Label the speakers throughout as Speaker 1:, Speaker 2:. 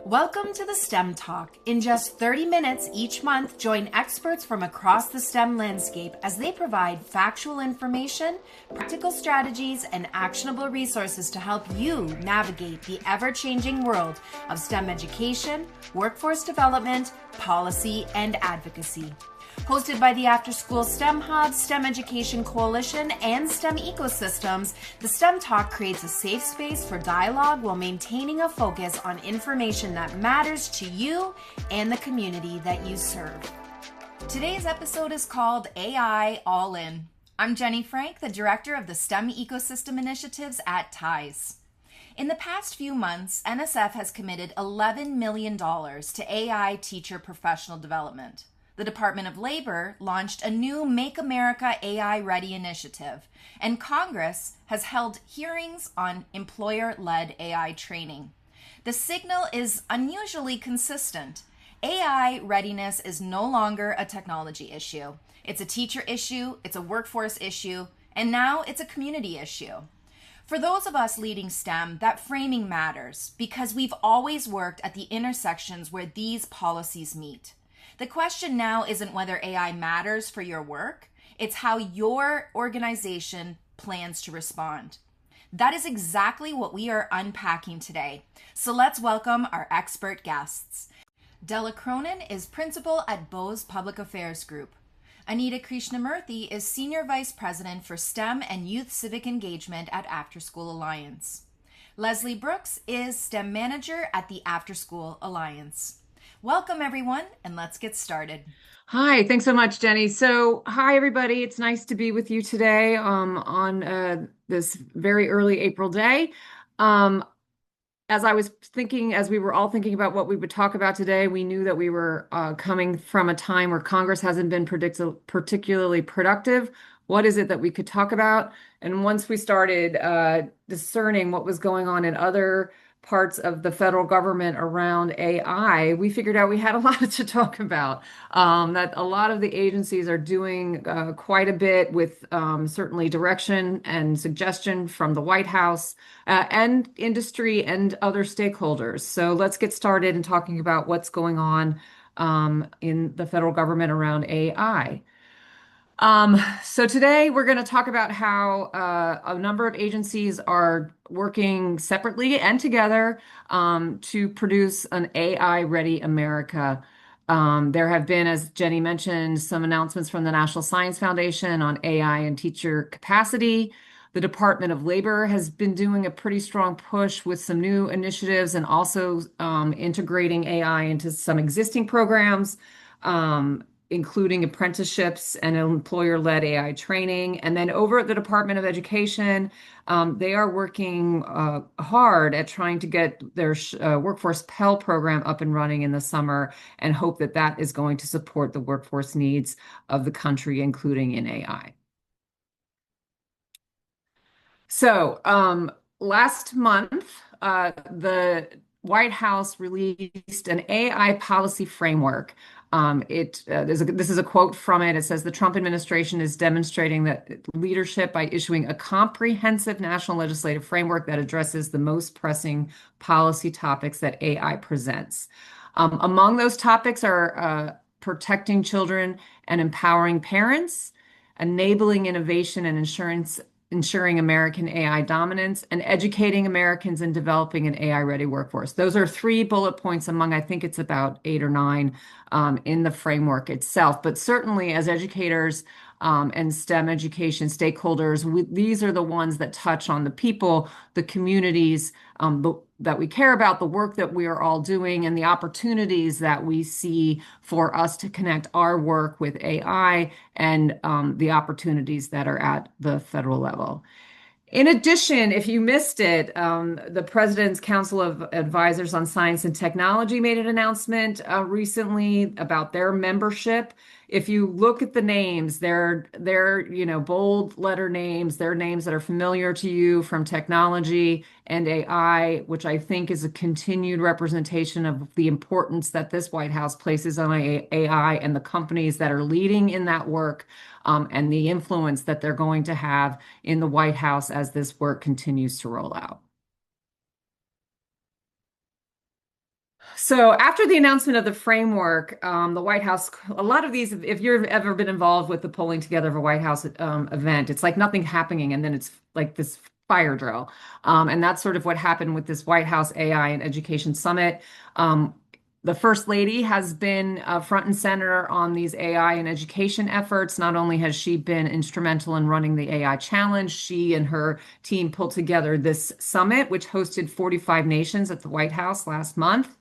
Speaker 1: Welcome to the STEM Talk. In just 30 minutes each month, join experts from across the STEM landscape as they provide factual information, practical strategies, and actionable resources to help you navigate the ever-changing world of STEM education, workforce development, policy, and advocacy. Hosted by the After School STEM Hub, STEM Education Coalition, and STEM Ecosystems, the STEM Talk creates a safe space for dialogue while maintaining a focus on information that matters to you and the community that you serve. Today's episode is called AI All In. I'm Jenny Frank, the Director of the STEM Ecosystem Initiatives at TIES. In the past few months, NSF has committed $11 million to AI teacher professional development. The Department of Labor launched a new Make America AI Ready initiative, and Congress has held hearings on employer-led AI training. The signal is unusually consistent. AI readiness is no longer a technology issue. It's a teacher issue, it's a workforce issue, and now it's a community issue. For those of us leading STEM, that framing matters because we've always worked at the intersections where these policies meet. The question now isn't whether AI matters for your work, it's how your organization plans to respond. That is exactly what we are unpacking today. So let's welcome our expert guests. Della Cronin is principal at Bose Public Affairs Group. Anita Krishnamurthi is Senior Vice President for STEM and Youth Civic Engagement at After School Alliance. Leslie Brooks is STEM Manager at the After School Alliance. Welcome, everyone, and let's get started.
Speaker 2: Hi, thanks so much, Jenny. So, hi, everybody. It's nice to be with you today on this very early April day. As we were all thinking about what we would talk about today, we knew that we were coming from a time where Congress hasn't been particularly productive. What is it that we could talk about? And once we started discerning what was going on in other parts of the federal government around AI, we figured out we had a lot to talk about. That a lot of the agencies are doing quite a bit with certainly direction and suggestion from the White House and industry and other stakeholders. So let's get started in talking about what's going on in the federal government around AI. So today we're going to talk about how a number of agencies are working separately and together to produce an AI-ready America. There have been, as Jenny mentioned, some announcements from the National Science Foundation on AI and teacher capacity. The Department of Labor has been doing a pretty strong push with some new initiatives and also integrating AI into some existing programs. Including apprenticeships and employer-led AI training. And then over at the Department of Education, they are working hard at trying to get their Workforce Pell program up and running in the summer and hope that that is going to support the workforce needs of the country, including in AI. So last month, the White House released an AI policy framework. This is a quote from it. It says the Trump administration is demonstrating that leadership by issuing a comprehensive national legislative framework that addresses the most pressing policy topics that AI presents. Among those topics are protecting children and empowering parents, enabling innovation and ensuring American AI dominance, and educating Americans and developing an AI-ready workforce. Those are 3 bullet points among, I think it's about 8 or 9 in the framework itself. But certainly as educators and STEM education stakeholders, these are the ones that touch on the people, the communities that we care about, the work that we are all doing, and the opportunities that we see for us to connect our work with AI and the opportunities that are at the federal level. In addition, if you missed it, the President's Council of Advisors on Science and Technology made an announcement recently about their membership. If you look at the names, they're bold letter names. They're names that are familiar to you from technology and AI, which I think is a continued representation of the importance that this White House places on AI and the companies that are leading in that work. And the influence that they're going to have in the White House as this work continues to roll out. So after the announcement of the framework, the White House, a lot of these, if you've ever been involved with the pulling together of a White House event, it's like nothing happening, and then it's like this fire drill. And that's sort of what happened with this White House AI and Education Summit. Um, the First Lady has been front and center on these AI and education efforts. Not only has she been instrumental in running the AI Challenge, she and her team pulled together this summit, which hosted 45 nations at the White House last month.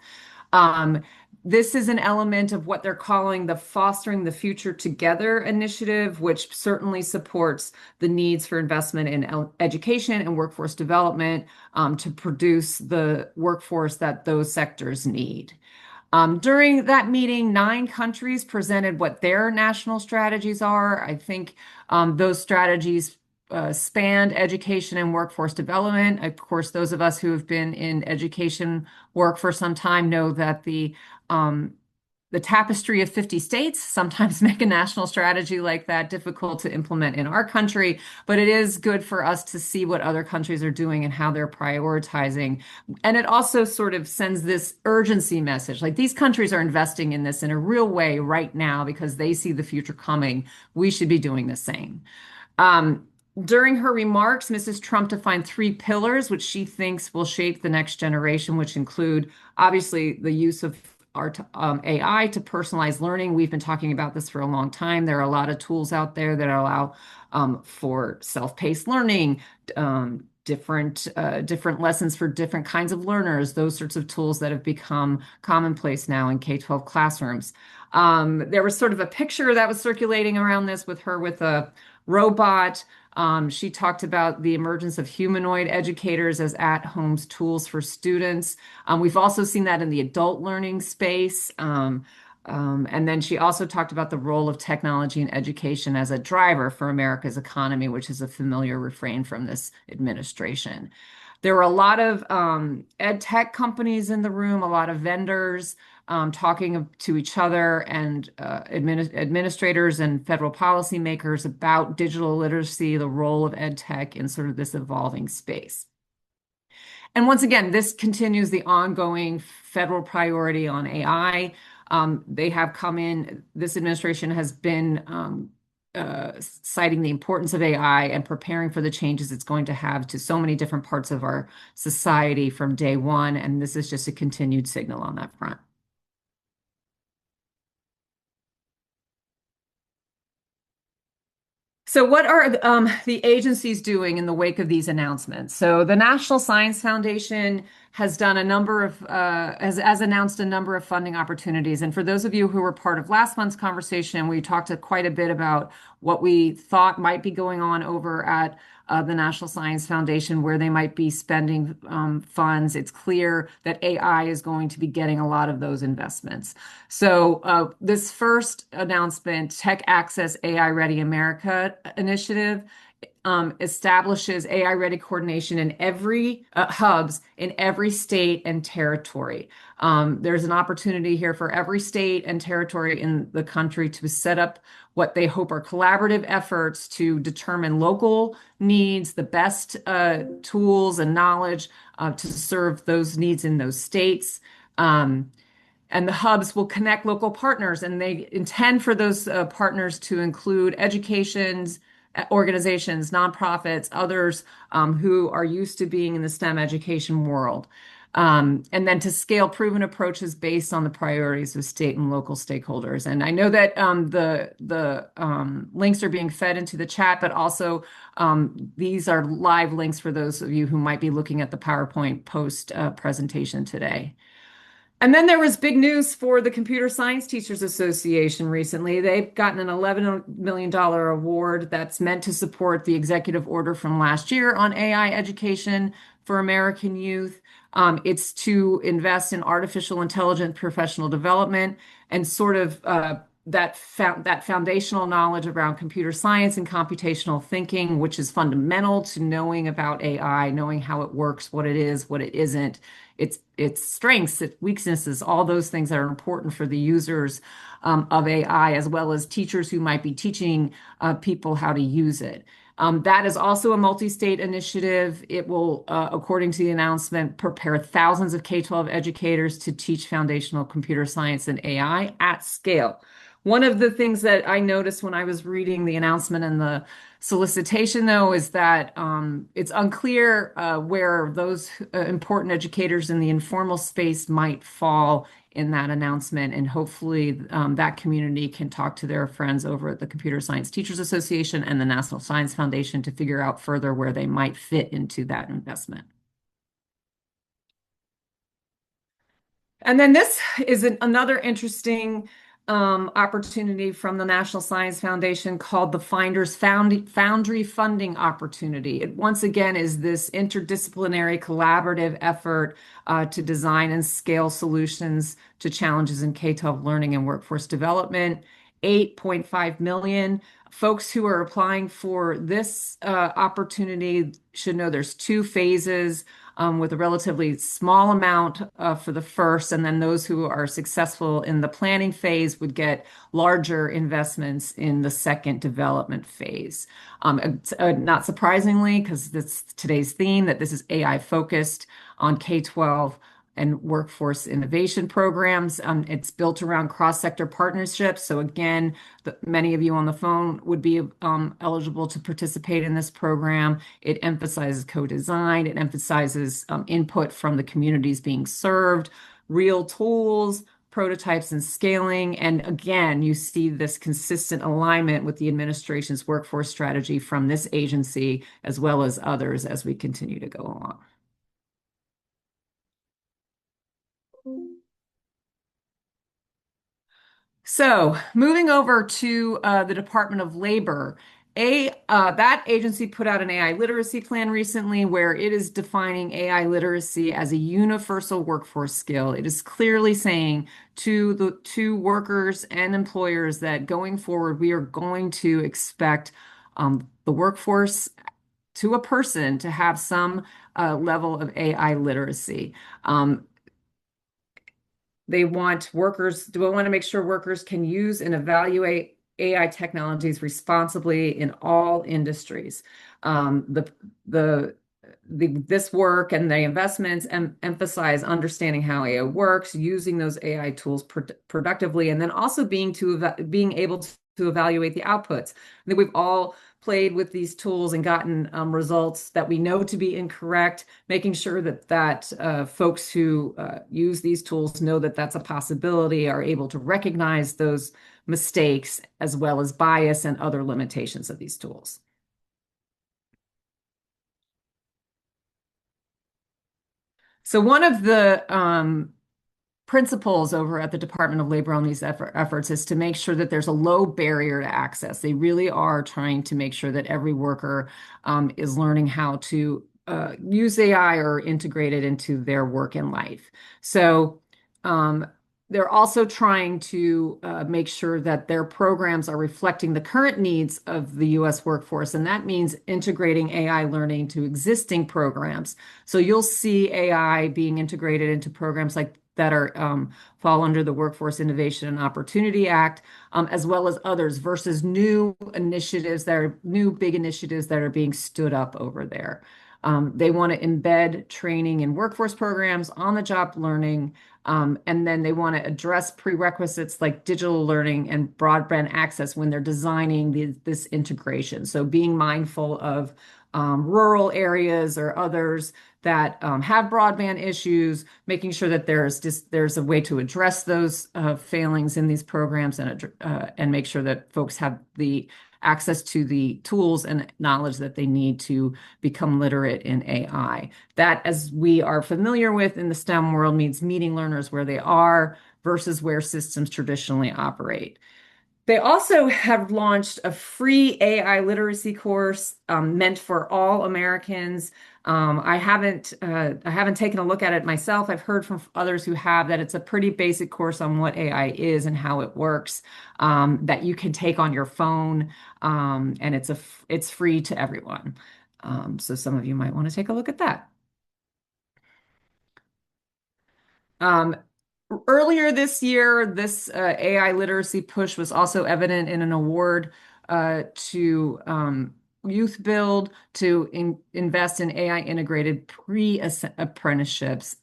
Speaker 2: Um, this is an element of what they're calling the Fostering the Future Together initiative, which certainly supports the needs for investment in education and workforce development to produce the workforce that those sectors need. During that meeting, 9 countries presented what their national strategies are. I think those strategies spanned education and workforce development. Of course, those of us who have been in education work for some time know that the tapestry of 50 states sometimes make a national strategy like that difficult to implement in our country, but it is good for us to see what other countries are doing and how they're prioritizing. And it also sort of sends this urgency message, like these countries are investing in this in a real way right now because they see the future coming. We should be doing the same. Um, During her remarks, Mrs. Trump defined 3 pillars which she thinks will shape the next generation, which include obviously the use of AI to personalize learning. We've been talking about this for a long time. There are a lot of tools out there that allow for self-paced learning, different lessons for different kinds of learners, those sorts of tools that have become commonplace now in K-12 classrooms. There was sort of a picture that was circulating around this with her with a robot. She talked about the emergence of humanoid educators as at-home tools for students. We've also seen that in the adult learning space. And then she also talked about the role of technology in education as a driver for America's economy, which is a familiar refrain from this administration. There were a lot of ed tech companies in the room, a lot of vendors talking to each other and administrators and federal policymakers about digital literacy, the role of ed tech in sort of this evolving space. And once again, this continues the ongoing federal priority on AI. They have come in, this administration has been citing the importance of AI and preparing for the changes it's going to have to so many different parts of our society from day one. And this is just a continued signal on that front. So what are the agencies doing in the wake of these announcements? So the National Science Foundation has done a number of, has announced a number of funding opportunities. And for those of you who were part of last month's conversation, we talked quite a bit about what we thought might be going on over at the National Science Foundation, where they might be spending funds. It's clear that AI is going to be getting a lot of those investments. So this first announcement, Tech Access AI Ready America initiative, establishes AI ready coordination in every hubs in every state and territory. There's an opportunity here for every state and territory in the country to set up what they hope are collaborative efforts to determine local needs, the best tools and knowledge to serve those needs in those states. And the hubs will connect local partners, and they intend for those partners to include educations, organizations, nonprofits, others who are used to being in the STEM education world. And then to scale proven approaches based on the priorities of state and local stakeholders. And I know that the links are being fed into the chat, but also these are live links for those of you who might be looking at the PowerPoint post presentation today. And then there was big news for the Computer Science Teachers Association recently. They've gotten an $11 million award that's meant to support the executive order from last year on AI education for American youth. It's to invest in artificial intelligence professional development and sort of that foundational knowledge around computer science and computational thinking, which is fundamental to knowing about AI, knowing how it works, what it is, what it isn't, its strengths, its weaknesses, all those things that are important for the users of AI, as well as teachers who might be teaching people how to use it. That is also a multi-state initiative. It will, according to the announcement, prepare thousands of K-12 educators to teach foundational computer science and AI at scale. One of the things that I noticed when I was reading the announcement and the solicitation, though, is that it's unclear where those important educators in the informal space might fall in that announcement. And hopefully, that community can talk to their friends over at the Computer Science Teachers Association and the National Science Foundation to figure out further where they might fit into that investment. And then this is another interesting opportunity from the National Science Foundation called the Foundry Funding Opportunity. It once again is this interdisciplinary collaborative effort to design and scale solutions to challenges in K-12 learning and workforce development. 8.5 million folks who are applying for this opportunity should know there's two phases with a relatively small amount for the first, and then those who are successful in the planning phase would get larger investments in the second development phase. Not surprisingly, because that's today's theme, that this is AI focused on K-12 and workforce innovation programs. It's built around cross-sector partnerships. So again, many of you on the phone would be eligible to participate in this program. It emphasizes co-design. It emphasizes input from the communities being served, real tools, prototypes, and scaling. And again, you see this consistent alignment with the administration's workforce strategy from this agency, as well as others as we continue to go along. So, moving over to the Department of Labor, that agency put out an AI literacy plan recently where it is defining AI literacy as a universal workforce skill. It is clearly saying to workers and employers that going forward, we are going to expect the workforce to a person to have some level of AI literacy. They want workers, do I want to make sure workers can use and evaluate AI technologies responsibly in all industries. This work and the investments emphasize understanding how AI works, using those AI tools productively, and then also being able to evaluate the outputs. I think we've all played with these tools and gotten results that we know to be incorrect, making sure that folks who use these tools know that that's a possibility, are able to recognize those mistakes as well as bias and other limitations of these tools. So one of the principles over at the Department of Labor on these efforts is to make sure that there's a low barrier to access. They really are trying to make sure that every worker is learning how to use AI or integrate it into their work and life. So they're also trying to make sure that their programs are reflecting the current needs of the U.S. workforce, and that means integrating AI learning to existing programs. So you'll see AI being integrated into programs like that are fall under the Workforce Innovation and Opportunity Act, as well as others, versus new initiatives that are new big initiatives that are being stood up over there. They want to embed training in workforce programs, on-the-job learning, and then they want to address prerequisites like digital learning and broadband access when they're designing this integration. So being mindful of rural areas or others that have broadband issues, making sure that there's a way to address those failings in these programs and make sure that folks have the access to the tools and knowledge that they need to become literate in AI. That, as we are familiar with in the STEM world, means meeting learners where they are versus where systems traditionally operate. They also have launched a free AI literacy course meant for all Americans. I haven't taken a look at it myself. I've heard from others who have that it's a pretty basic course on what AI is and how it works that you can take on your phone, and it's free to everyone. So some of you might want to take a look at that. Earlier this year, this AI literacy push was also evident in an award to youth build to invest in AI integrated pre-apprenticeships.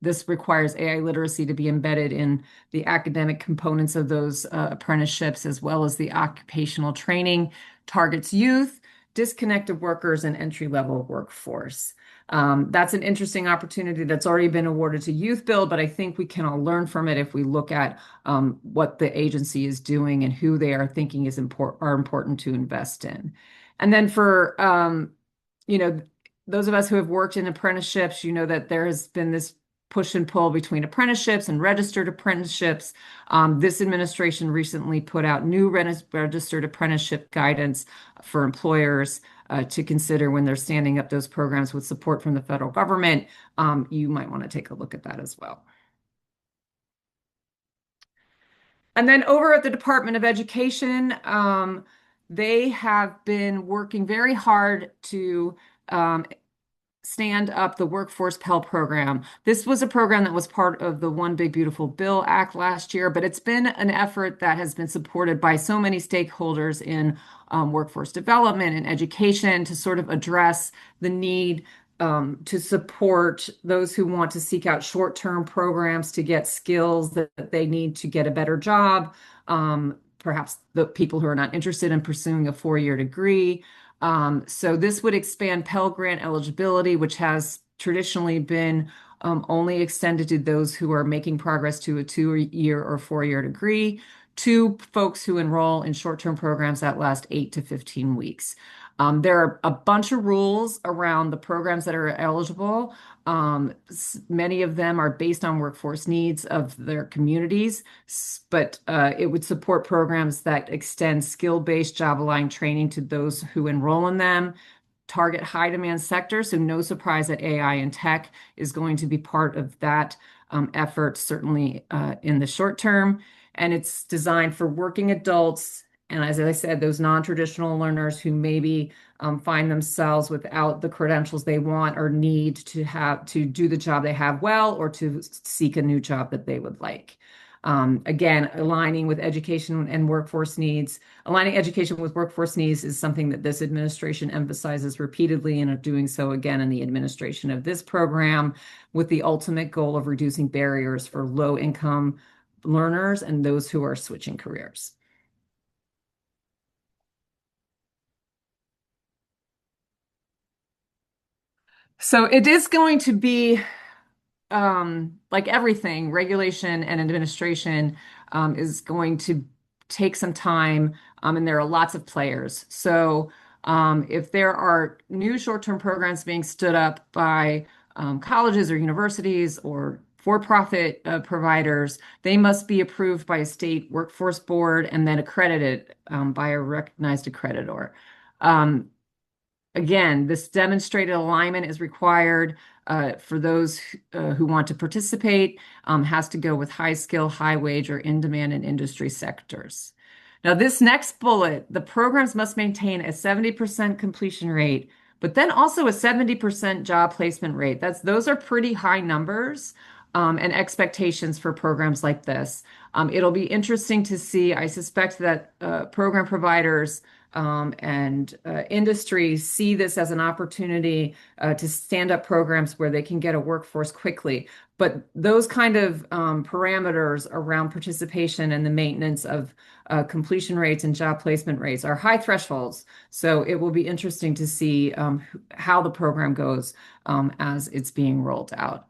Speaker 2: This requires AI literacy to be embedded in the academic components of those apprenticeships, as well as the occupational training, targets youth, disconnected workers, and entry-level workforce. That's an interesting opportunity that's already been awarded to Youth Build, but I think we can all learn from it if we look at what the agency is doing and who they are thinking are important to invest in. And then for those of us who have worked in apprenticeships, you know that there has been this push and pull between apprenticeships and registered apprenticeships. This administration recently put out new registered apprenticeship guidance for employers to consider when they're standing up those programs with support from the federal government. You might want to take a look at that as well. And then over at the Department of Education, they have been working very hard to stand up the Workforce Pell program. This was a program that was part of the One Big Beautiful Bill Act last year, but it's been an effort that has been supported by so many stakeholders in workforce development and education to sort of address the need to support those who want to seek out short-term programs to get skills that they need to get a better job. Perhaps the people who are not interested in pursuing a four-year degree. So this would expand Pell Grant eligibility, which has traditionally been only extended to those who are making progress to a 2-year or 4-year degree, to folks who enroll in short-term programs that last 8 to 15 weeks. There are a bunch of rules around the programs that are eligible. Many of them are based on workforce needs of their communities, but it would support programs that extend skill-based job-aligned training to those who enroll in them, target high-demand sectors, so no surprise that AI and tech is going to be part of that effort, certainly in the short term. And it's designed for working adults, and as I said, those non-traditional learners who maybe find themselves without the credentials they want or need to have to do the job they have well, or to seek a new job that they would like. Again, aligning with education and workforce needs. Aligning education with workforce needs is something that this administration emphasizes repeatedly, and are doing so again in the administration of this program, with the ultimate goal of reducing barriers for low-income learners and those who are switching careers. So it is going to be like everything, regulation and administration is going to take some time, and there are lots of players. So if there are new short-term programs being stood up by colleges or universities or for-profit providers, they must be approved by a state workforce board and then accredited by a recognized accreditor. Again, this demonstrated alignment is required for those who want to participate, has to go with high skill, high wage, or in demand in industry sectors. Now, this next bullet, the programs must maintain a 70% completion rate, but then also a 70% job placement rate. Those are pretty high numbers and expectations for programs like this. It'll be interesting to see. I suspect that program providers and industry see this as an opportunity to stand up programs where they can get a workforce quickly. But those kind of parameters around participation and the maintenance of completion rates and job placement rates are high thresholds. So it will be interesting to see how the program goes as it's being rolled out.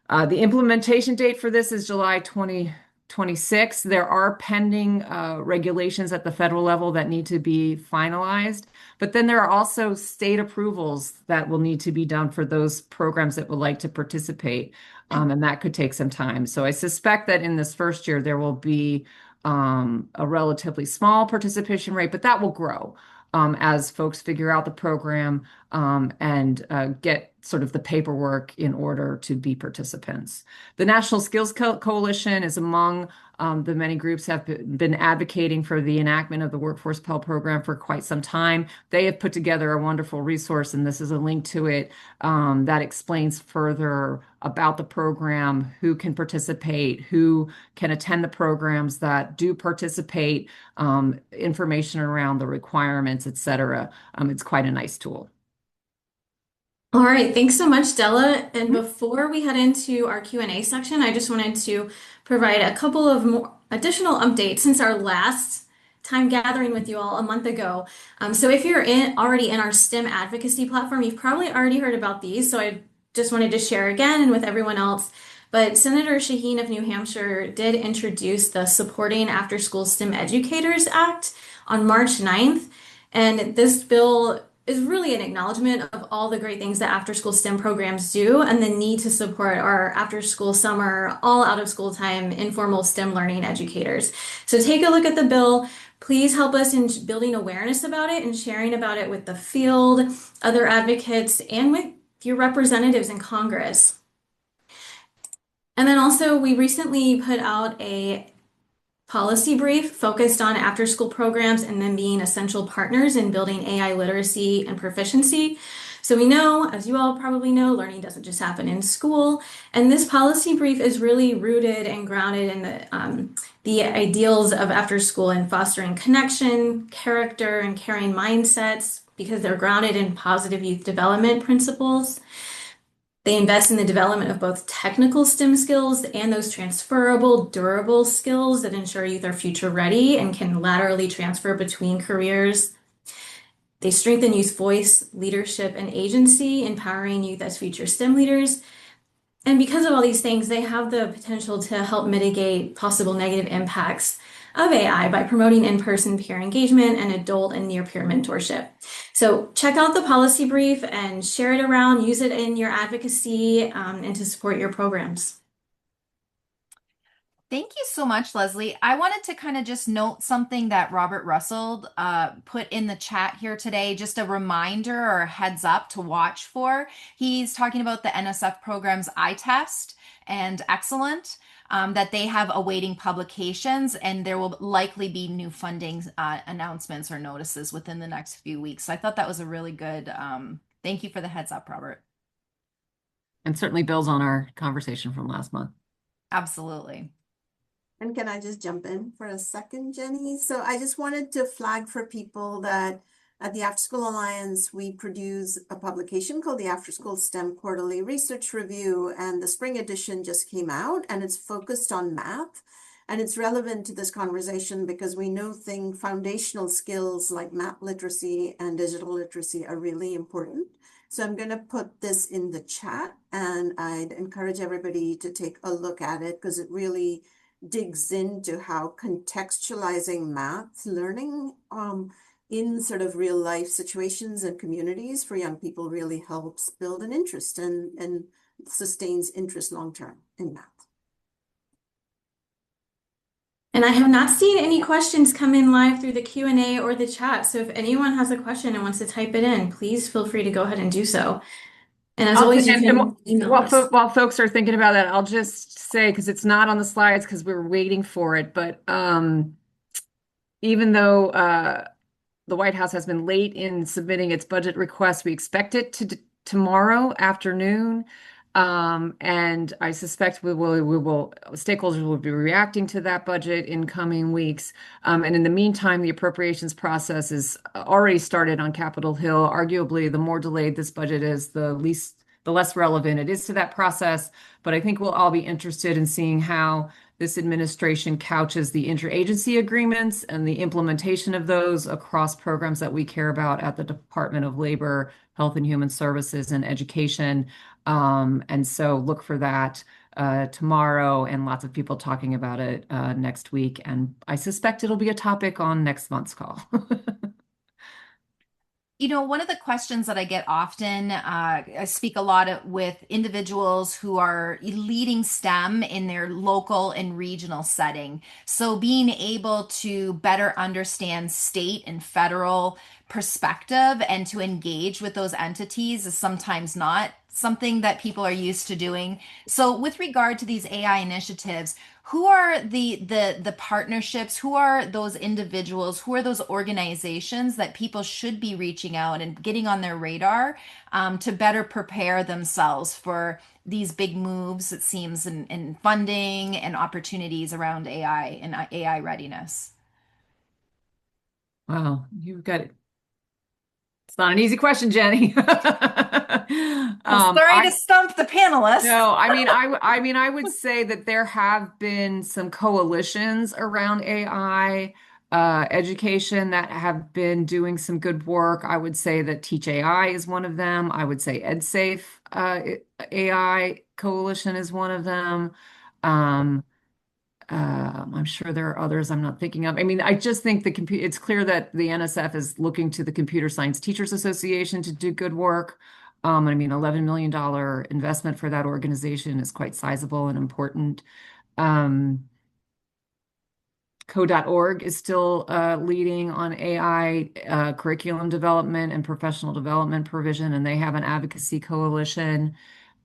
Speaker 2: The implementation date for this is July 2026. There are pending regulations at the federal level that need to be finalized, but then there are also state approvals that will need to be done for those programs that would like to participate, and that could take some time. So I suspect that in this first year, there will be a relatively small participation rate, but that will grow as folks figure out the program and get sort of the paperwork in order to be participants. The National Skills Coalition is among the many groups have been advocating for the enactment of the Workforce Pell program for quite some time. They have put together a wonderful resource, and this is a link to it that explains further about the program, who can participate, who can attend the programs that do participate, information around the requirements, et cetera. It's quite a nice tool.
Speaker 3: All right, thanks so much, Della. And before we head into our Q&A section, I just wanted to provide a couple of more additional updates since our last time gathering with you all a month ago. So if you're already in our STEM advocacy platform, you've probably already heard about these. So I just wanted to share again and with everyone else. But Senator Shaheen of New Hampshire did introduce the Supporting After School STEM Educators Act on March 9th. And this bill is really an acknowledgement of all the great things that after school STEM programs do and the need to support our after school summer, all out of school time, informal STEM learning educators. So take a look at the bill. Please help us in building awareness about it and sharing about it with the field, other advocates, and with your representatives in Congress. And then also, we recently put out a policy brief focused on after school programs and them being essential partners in building AI literacy and proficiency. So we know, as you all probably know, learning doesn't just happen in school. And this policy brief is really rooted and grounded in the ideals of after school and fostering connection, character, and caring mindsets because they're grounded in positive youth development principles. They invest in the development of both technical STEM skills and those transferable, durable skills that ensure youth are future ready and can laterally transfer between careers. They strengthen youth voice, leadership, and agency, empowering youth as future STEM leaders. And because of all these things, they have the potential to help mitigate possible negative impacts of AI by promoting in-person peer engagement and adult and near-peer mentorship. So check out the policy brief and share it around, use it in your advocacy and to support your programs.
Speaker 1: Thank you so much, Leslie. I wanted to kind of just note something that Robert Russell put in the chat here today, just a reminder or a heads up to watch for. He's talking about the NSF program's iTest and Excellent, that they have awaiting publications, and there will likely be new funding announcements or notices within the next few weeks. So I thought that was a really good, thank you for the heads up, Robert.
Speaker 2: And certainly builds on our conversation from last month.
Speaker 1: Absolutely.
Speaker 4: And can I just jump in for a second, Jenny? So I just wanted to flag for people that at the After School Alliance, we produce a publication called the After School STEM Quarterly Research Review, and the spring edition just came out, and it's focused on math. And it's relevant to this conversation because we know foundational skills like math literacy and digital literacy are really important. So I'm going to put this in the chat, and I'd encourage everybody to take a look at it because it really digs into how contextualizing math learning in sort of real life situations and communities for young people really helps build an interest and sustains interest long-term in math.
Speaker 3: And I have not seen any questions come in live through the Q&A or the chat. So if anyone has a question and wants to type it in, please feel free to go ahead and do so. And as always, you can email us.
Speaker 2: While folks are thinking about that, I'll just say, because it's not on the slides because we were waiting for it, but even though the White House has been late in submitting its budget request, we expect it to tomorrow afternoon. And I suspect stakeholders will be reacting to that budget in coming weeks. And in the meantime, the appropriations process is already started on Capitol Hill. Arguably, the more delayed this budget is, the less relevant it is to that process. But I think we'll all be interested in seeing how this administration couches the interagency agreements and the implementation of those across programs that we care about at the Department of Labor, Health and Human Services, and Education. And so look for that tomorrow, and lots of people talking about it next week. And I suspect it'll be a topic on next month's call.
Speaker 1: You know, one of the questions that I get often, I speak a lot with individuals who are leading STEM in their local and regional setting. So being able to better understand state and federal perspective and to engage with those entities is sometimes not something that people are used to doing. So with regard to these AI initiatives, who are the partnerships, who are those individuals, who are those organizations that people should be reaching out and getting on their radar to better prepare themselves for these big moves, it seems, in funding and opportunities around AI and AI readiness?
Speaker 2: Wow, you've got it. It's not an easy question, Jenny.
Speaker 1: Well, sorry
Speaker 2: I
Speaker 1: to stump the panelists.
Speaker 2: No, I would say that there have been some coalitions around AI education that have been doing some good work. I would say that Teach AI is one of them. I would say EdSafe AI coalition is one of them. Um, I'm sure there are others I'm not thinking of. I mean, I just think it's clear that the NSF is looking to the Computer Science Teachers Association to do good work. I mean, $11 million investment for that organization is quite sizable and important. Um, Co.org is still leading on AI curriculum development and professional development provision, and they have an advocacy coalition.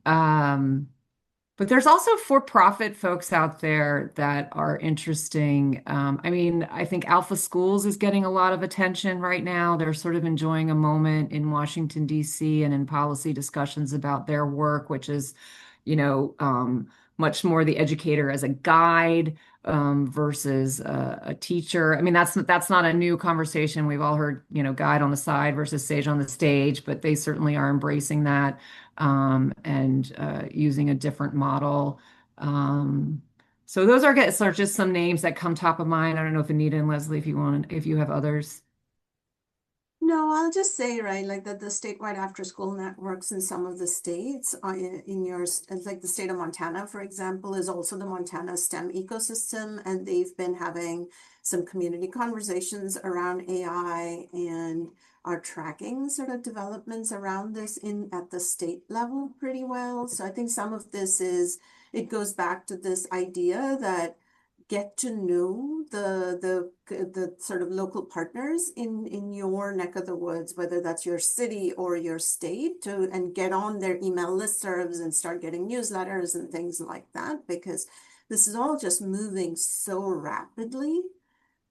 Speaker 2: Um, but there's also for-profit folks out there that are interesting. I mean, I think Alpha Schools is getting a lot of attention right now. They're sort of enjoying a moment in Washington, D.C. and in policy discussions about their work, which is, much more the educator as a guide versus a teacher. I mean, that's not a new conversation. We've all heard, guide on the side versus sage on the stage, but they certainly are embracing that and using a different model. So those are just some names that come top of mind. I don't know if Anita and Leslie, if you have others.
Speaker 4: No, I'll just say, right, like that the statewide after-school networks in some of the states in yours, like the state of Montana, for example, is also the Montana STEM ecosystem, and they've been having some community conversations around AI and are tracking sort of developments around this at the state level pretty well. So I think some of this it goes back to this idea that get to know the sort of local partners in your neck of the woods, whether that's your city or your state, and get on their email listservs and start getting newsletters and things like that, because this is all just moving so rapidly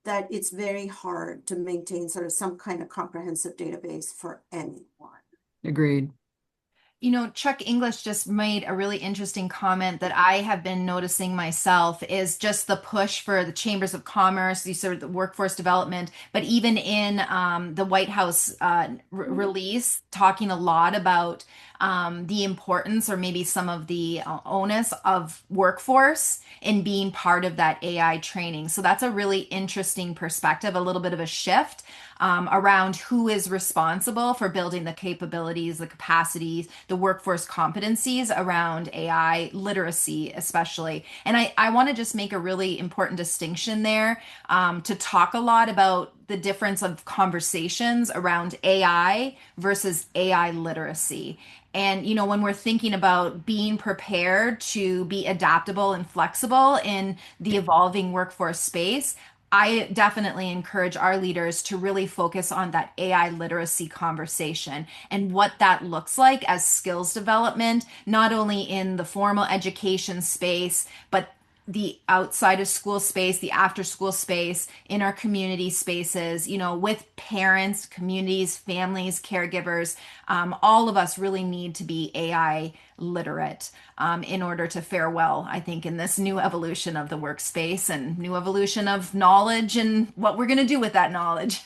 Speaker 4: that it's very hard to maintain sort of some kind of comprehensive database for anyone.
Speaker 2: Agreed.
Speaker 1: Chuck English just made a really interesting comment that I have been noticing myself is just the push for the chambers of commerce, these sort of the workforce development, but even in the White House release, talking a lot about the importance or maybe some of the onus of workforce in being part of that AI training. So that's a really interesting perspective, a little bit of a shift around who is responsible for building the capabilities, the capacities, the workforce competencies around AI literacy, especially. And I want to just make a really important distinction there to talk a lot about the difference of conversations around AI versus AI literacy. And, when we're thinking about being prepared to be adaptable and flexible in the evolving workforce space, I definitely encourage our leaders to really focus on that AI literacy conversation and what that looks like as skills development, not only in the formal education space, but the outside of school space, the after school space, in our community spaces, with parents, communities, families, caregivers. All of us really need to be AI literate in order to fare well, I think, in this new evolution of the workspace and new evolution of knowledge and what we're going to do with that knowledge.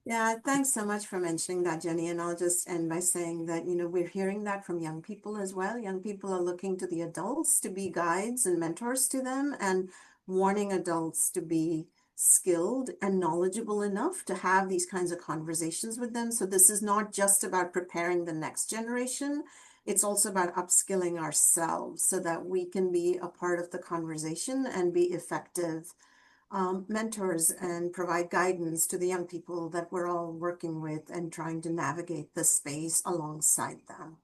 Speaker 4: Yeah, thanks so much for mentioning that, Jenny. And I'll just end by saying that, we're hearing that from young people as well. Young people are looking to the adults to be guides and mentors to them, and wanting adults to be skilled and knowledgeable enough to have these kinds of conversations with them. So this is not just about preparing the next generation. It's also about upskilling ourselves so that we can be a part of the conversation and be effective mentors and provide guidance to the young people that we're all working with and trying to navigate the space alongside them.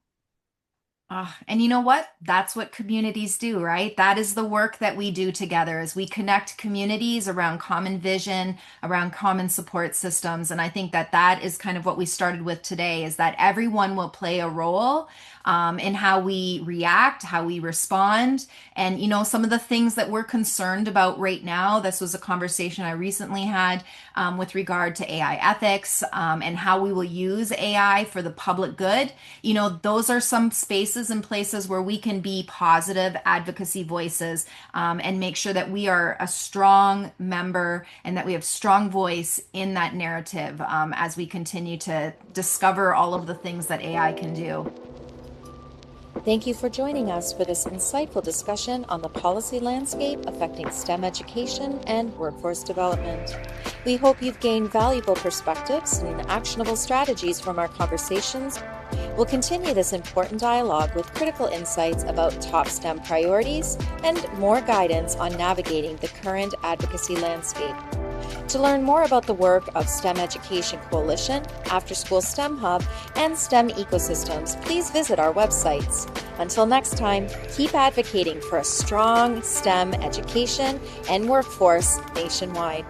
Speaker 1: And you know what? That's what communities do, right? That is the work that we do together as we connect communities around common vision, around common support systems. And I think that that is kind of what we started with today, is that everyone will play a role in how we react, how we respond. And, some of the things that we're concerned about right now, this was a conversation I recently had with regard to AI ethics and how we will use AI for the public good. Those are some spaces and places where we can be positive advocacy voices and make sure that we are a strong member and that we have strong voice in that narrative as we continue to discover all of the things that AI can do.
Speaker 5: Thank you for joining us for this insightful discussion on the policy landscape affecting STEM education and workforce development. We hope you've gained valuable perspectives and actionable strategies from our conversations. We'll continue this important dialogue with critical insights about top STEM priorities and more guidance on navigating the current advocacy landscape. To learn more about the work of STEM Education Coalition, After School STEM Hub, and STEM ecosystems, please visit our websites. Until next time, keep advocating for a strong STEM education and workforce nationwide.